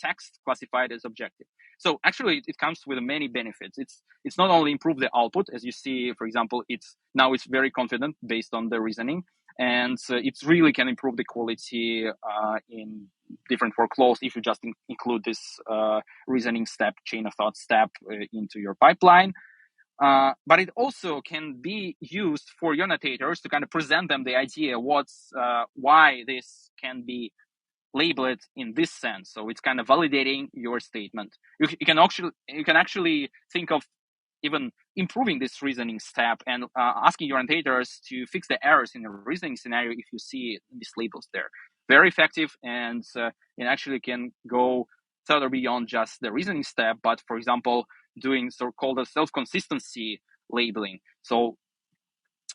text classified as objective. So actually it comes with many benefits. It's not only improve the output, as you see, for example, it's very confident based on the reasoning, and it really can improve the quality in different workflows if you just include this reasoning step, chain of thought step into your pipeline. But it also can be used for your annotators to kind of present them the idea why this can be labeled in this sense. So it's kind of validating your statement. You can actually think of even improving this reasoning step and asking your annotators to fix the errors in the reasoning scenario if you see these labels there. Very effective, and it actually can go further beyond just the reasoning step, but for example, doing so-called self-consistency labeling. So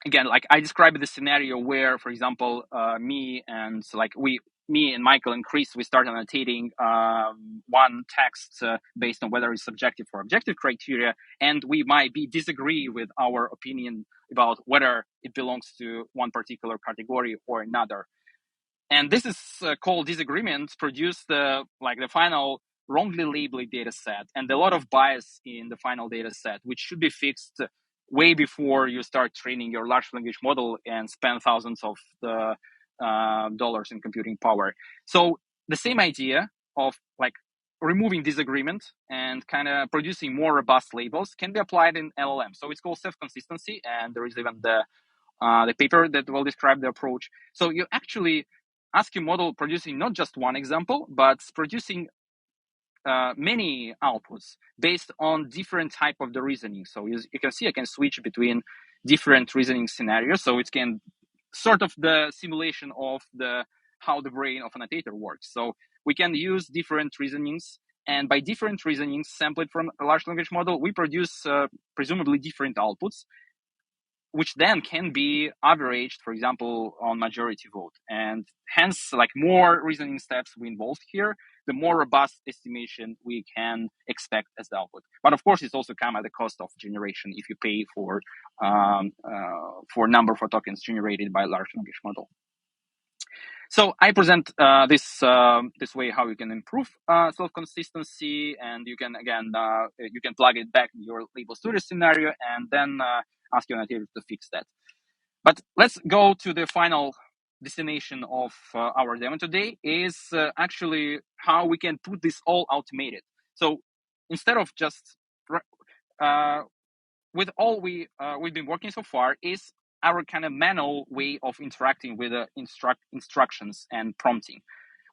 again, like I described the scenario where, for example, me and Michael and Chris, we start annotating one text based on whether it's subjective or objective criteria, and we might disagree with our opinion about whether it belongs to one particular category or another. And this is called disagreement, produced the final wrongly labeled data set and a lot of bias in the final data set, which should be fixed way before you start training your large language model and spend thousands of the dollars in computing power. So the same idea of removing disagreement and kind of producing more robust labels can be applied in LLM. So it's called self-consistency, and there is even the paper that will describe the approach. So you actually ask your model producing not just one example, but producing many outputs based on different type of the reasoning. So you can see I can switch between different reasoning scenarios. So it can sort of the simulation of how the brain of an annotator works. So we can use different reasonings, and by different reasonings sampled from a large language model, we produce presumably different outputs, which then can be averaged, for example, on majority vote. And hence, more reasoning steps we involved here, the more robust estimation we can expect as the output. But of course, it's also come at the cost of generation if you pay for number for tokens generated by a large language model. So I present this way how you can improve self-consistency, and you can you can plug it back in your label studio scenario and then ask your annotator to fix that. But let's go to the final destination of our demo today is actually how we can put this all automated. So instead of just with all we've been working so far is our kind of manual way of interacting with instructions and prompting,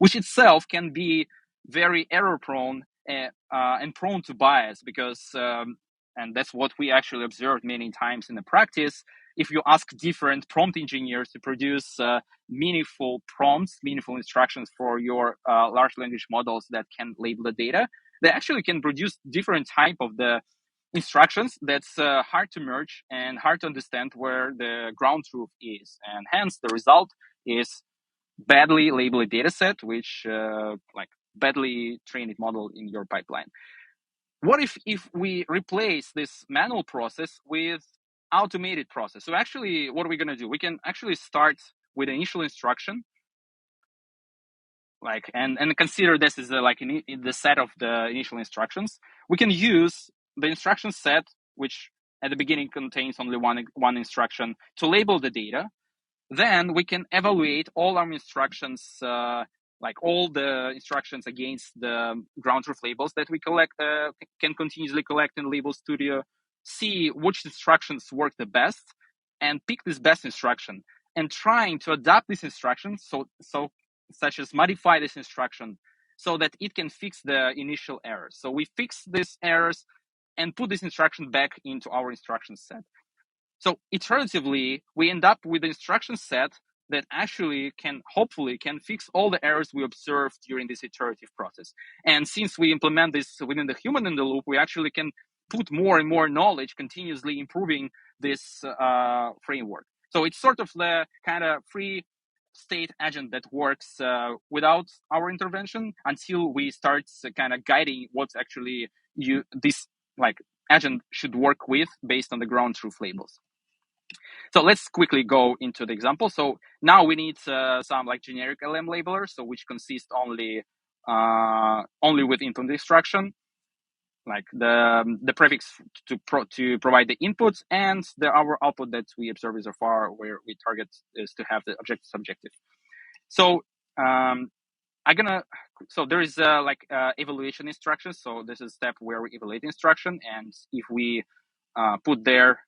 which itself can be very error prone and prone to bias because, and that's what we actually observed many times in the practice. If you ask different prompt engineers to produce meaningful prompts, meaningful instructions for your large language models that can label the data, they actually can produce different type of the instructions that's hard to merge and hard to understand where the ground truth is. And hence the result is badly labeled data set, which badly trained model in your pipeline. What if we replace this manual process with automated process? So actually, what are we going to do? We can actually start with an initial instruction like and consider this is like in the set of the initial instructions. We can use the instruction set, which at the beginning contains only one instruction, to label the data. Then we can evaluate all our instructions, like all the instructions against the ground truth labels that we collect, can continuously collect in Label Studio, see which instructions work the best, and pick this best instruction, and trying to adapt this instruction, such as modify this instruction so that it can fix the initial errors. So we fix these errors and put this instruction back into our instruction set. So iteratively, we end up with an instruction set that actually hopefully can fix all the errors we observed during this iterative process. And since we implement this within the human in the loop, we actually can put more and more knowledge, continuously improving this framework. So it's sort of the kind of free state agent that works without our intervention until we start kind of guiding what's actually this like agent should work with based on the ground truth labels. So let's quickly go into the example. So now we need some like generic LM labeler, so which consists only with input instruction, like the prefix to provide the input, and our output that we observe so far, where we target is to have the objective subjective. So so there is evaluation instructions. So this is a step where we evaluate the instruction, and if we put there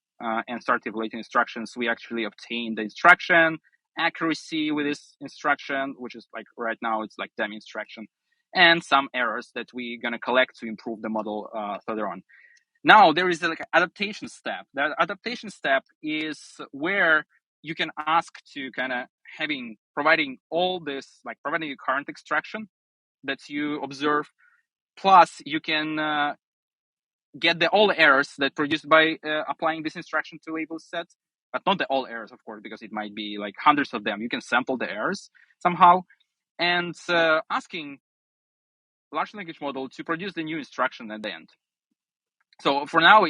and start evaluating instructions, we actually obtain the instruction accuracy with this instruction, which is like right now it's like dummy instruction, and some errors that we're gonna collect to improve the model further on. Now there is like an adaptation step. That adaptation step is where you can ask to kind of providing all this, like providing a current extraction that you observe, plus you can get all the errors that produced by applying this instruction to label set, but not all errors, of course, because it might be like hundreds of them. You can sample the errors somehow, and asking large language model to produce the new instruction at the end. So for now,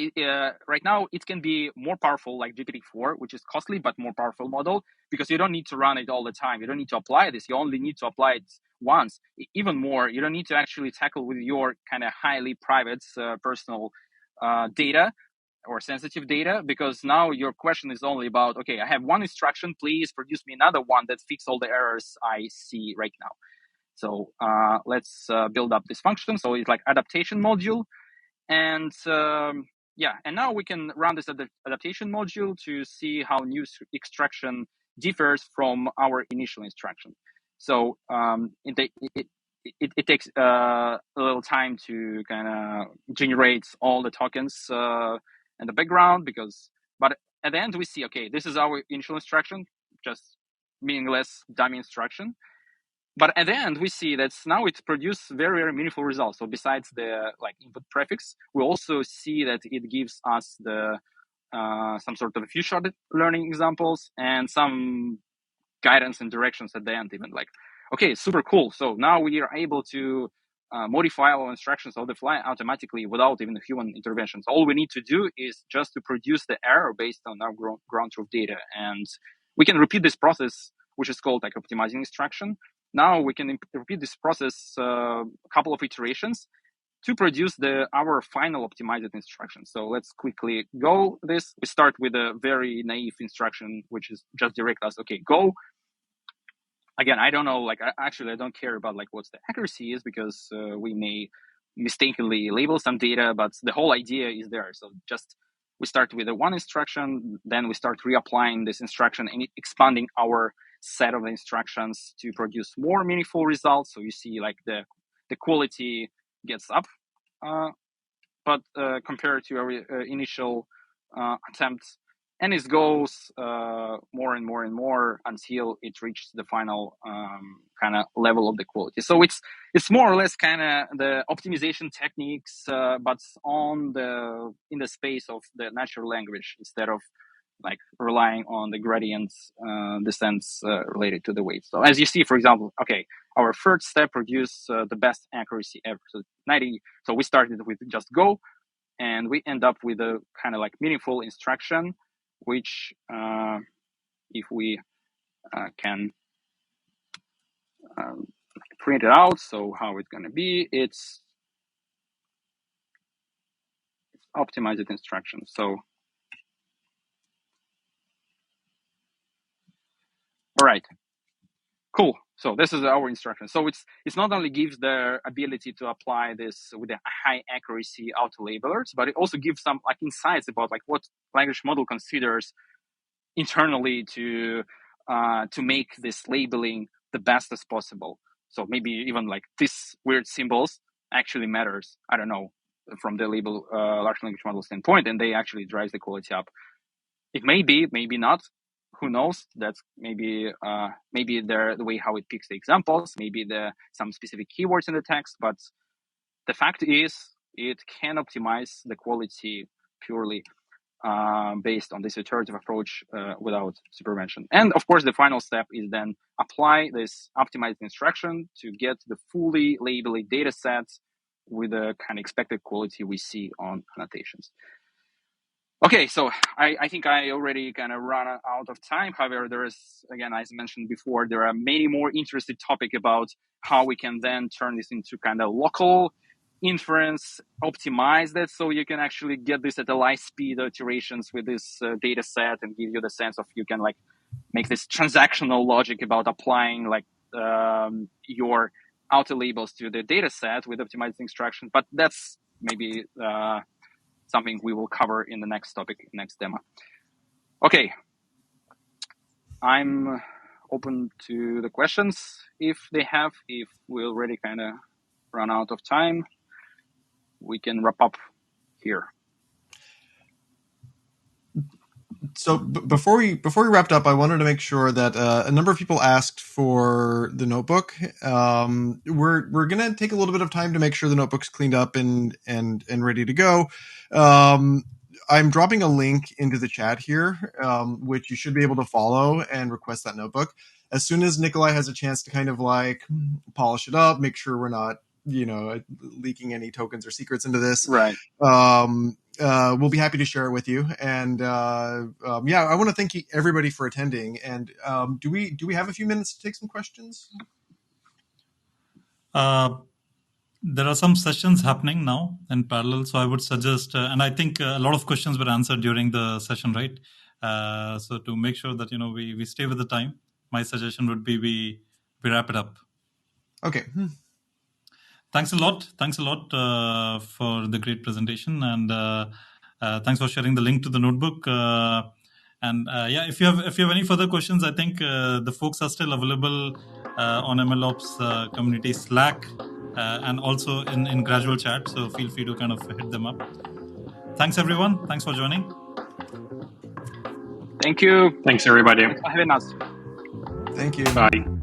right now, it can be more powerful like GPT-4, which is costly but more powerful model, because you don't need to run it all the time. You don't need to apply this. You only need to apply it once. Even more, you don't need to actually tackle with your kind of highly private personal data or sensitive data, because now your question is only about, okay, I have one instruction, please produce me another one that fix all the errors I see right now. So let's build up this function. So it's like adaptation module. And and now we can run this adaptation module to see how new extraction differs from our initial instruction. So it takes a little time to kind of generate all the tokens in the background, but at the end we see, okay, this is our initial instruction, just meaningless dummy instruction. But at the end, we see that now it produces very, very meaningful results. So besides the like input prefix, we also see that it gives us the some sort of few-shot learning examples and some guidance and directions at the end. Even like, okay, super cool. So now we are able to modify our instructions on the fly automatically without even human interventions. All we need to do is just to produce the error based on our ground truth data, and we can repeat this process, which is called like optimizing instruction. Now we can repeat this process a couple of iterations to produce our final optimized instruction. So let's quickly go this. We start with a very naive instruction, which is just direct us, okay, go. Again, I don't know, like actually I don't care about like what's the accuracy is, because we may mistakenly label some data, but the whole idea is there. So just we start with a one instruction, then we start reapplying this instruction and expanding our set of instructions to produce more meaningful results. So you see like the quality gets up, but compared to our initial attempts, and it goes more and more and more until it reaches the final kind of level of the quality. So it's more or less kind of the optimization techniques, but in the space of the natural language, instead of like relying on the gradients descents related to the weight. So as you see, for example, okay, our third step produced the best accuracy ever. So 90. So we started with just go, and we end up with a kind of like meaningful instruction, which if we can print it out. So how it's going to be, it's optimized instructions. So, all right, cool. So this is our instruction. So it's not only gives the ability to apply this with a high accuracy auto labelers, but it also gives some like insights about like what language model considers internally to make this labeling the best as possible. So maybe even like these weird symbols actually matters. I don't know, from the label large language model standpoint, and they actually drives the quality up. It may be, maybe not. Who knows? That's maybe the way how it picks the examples, maybe some specific keywords in the text. But the fact is, it can optimize the quality purely based on this iterative approach without supervision. And of course, the final step is then apply this optimized instruction to get the fully labeled data sets with the kind of expected quality we see on annotations. Okay, so I think I already kind of run out of time. However, there is, again, as mentioned before, there are many more interesting topics about how we can then turn this into kind of local inference, optimize that so you can actually get this at a light speed iterations with this data set and give you the sense of you can like make this transactional logic about applying like your auto labels to the data set with optimized instruction. But that's maybe something we will cover in the next topic, next demo. Okay, I'm open to the questions if they have. If we already kind of run out of time, we can wrap up here. So before we wrapped up, I wanted to make sure that a number of people asked for the notebook. We're gonna take a little bit of time to make sure the notebook's cleaned up and ready to go. I'm dropping a link into the chat here, which you should be able to follow and request that notebook. As soon as Nikolai has a chance to kind of like polish it up, make sure we're not, leaking any tokens or secrets into this. Right. We'll be happy to share it with you. And I want to thank everybody for attending. And do we have a few minutes to take some questions? There are some sessions happening now in parallel, so I would suggest, and I think a lot of questions were answered during the session, right? So to make sure that we stay with the time, my suggestion would be we wrap it up. Okay. Thanks a lot for the great presentation, and thanks for sharing the link to the notebook. If you have any further questions, I think the folks are still available on MLOps community Slack and also in gradual chat. So feel free to kind of hit them up. Thanks everyone. Thanks for joining. Thank you. Thanks everybody. Thanks for having us. Thank you. Bye.